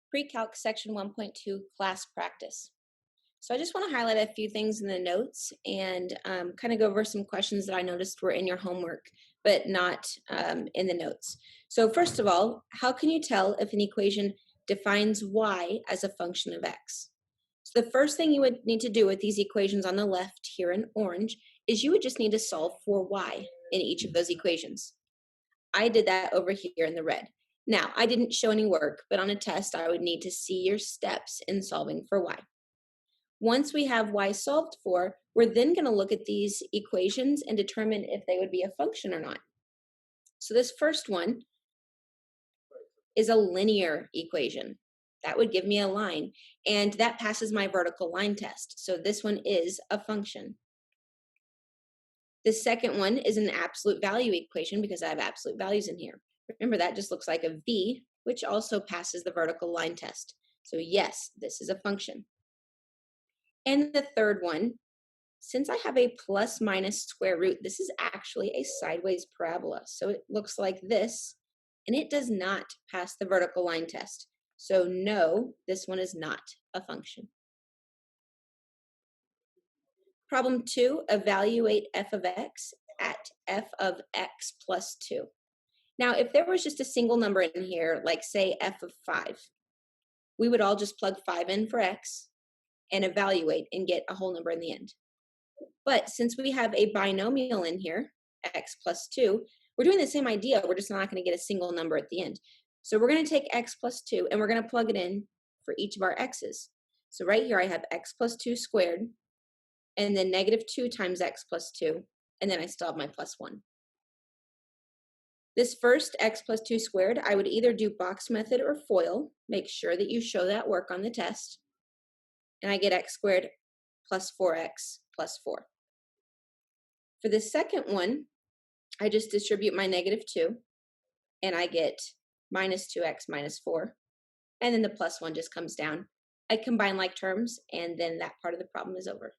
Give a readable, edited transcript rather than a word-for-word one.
Pre-Calc Section 1.2 class practice. So I just want to highlight a few things in the notes and kind of go over some questions that I noticed were in your homework, but not in the notes. So first of all, how can you tell if an equation defines y as a function of x? So the first thing you would need to do with these equations on the left here in orange is you would just need to solve for y in each of those equations. I did that over here in the red. Now, I didn't show any work, but on a test, I would need to see your steps in solving for y. Once we have y solved for, we're then going to look at these equations and determine if they would be a function or not. So this first one is a linear equation. That would give me a line, and that passes my vertical line test. So this one is a function. The second one is an absolute value equation because I have absolute values in here. Remember, that just looks like a v, which also passes the vertical line test. So yes, this is a function. And the third one, since I have a plus minus square root, this is actually a sideways parabola. So it looks like this, and it does not pass the vertical line test. So no, this one is not a function. Problem 2, evaluate f of x at f of x plus 2. Now, if there was just a single number in here, like say f of 5, we would all just plug 5 in for x and evaluate and get a whole number in the end. But since we have a binomial in here, x plus 2, we're doing the same idea. We're just not going to get a single number at the end. So we're going to take x plus 2, and we're going to plug it in for each of our x's. So right here, I have x plus 2 squared, and then negative 2 times x plus 2, and then I still have my plus 1. This first x plus 2 squared, I would either do box method or FOIL. Make sure that you show that work on the test. And I get x squared plus 4x plus 4. For the second one, I just distribute my negative 2, and I get minus 2x minus 4. And then the plus 1 just comes down. I combine like terms, and then that part of the problem is over.